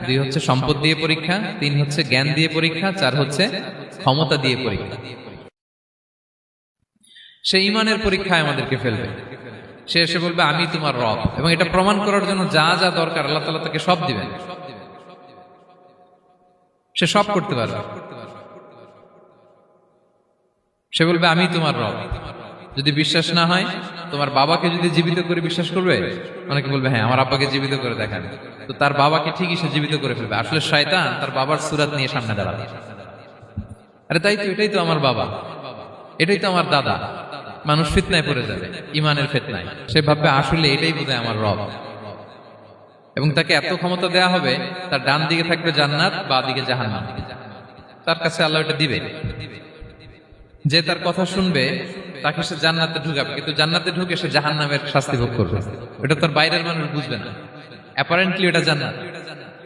দুই হচ্ছে সম্পদ দিয়ে পরীক্ষা, তিন হচ্ছে জ্ঞান দিয়ে পরীক্ষা, চার হচ্ছে ক্ষমতা দিয়ে পরীক্ষা। সে ঈমানের পরীক্ষায় আমাদেরকে ফেলবে। সে এসে বলবে আমি তোমার রব, এবং এটা প্রমাণ করার জন্য যা যা দরকার আল্লাহ তাআলা তাকে সব দিবেন। সে সব করতে পারবে। সে বলবে আমি তোমার রব। যদি বিশ্বাস না হয়, তোমার বাবাকে যদি জীবিত করে বিশ্বাস করবে, অনেকে বলবে হ্যাঁ আমার আব্বাকে জীবিত করে দেখান, তো তার বাবাকে ঠিকই সে জীবিত করে ফেলবে। আসলে শয়তান তার বাবার সুরাত নিয়ে সামনে দাঁড়াবে। আরে তাই তো, এটাই তো আমার বাবা, এটাই তো আমার দাদা। মানুষ ফিতনায় পড়ে যাবে, ইমানের ফিতনায়। সে ভাববে আসলে এটাই বোধহয় আমার রব, এবং তাকে এত ক্ষমতা দেয়া হবে, তার ডান দিকে থাকবে জান্নাত, বাঁ দিকে জাহান্নাম। তার কাছে আল্লাহ এটা দিবে। যে তার কথা শুনবে তাকে সে জান্নাতে ঢুকাবে, কিন্তু জান্নাতে ঢুকে সে জাহান্নামের শাস্তি ভোগ করবে। এটা তার বাইরের মানুষ বুঝবে না, অ্যাপারেন্টলি এটা জান্নাত।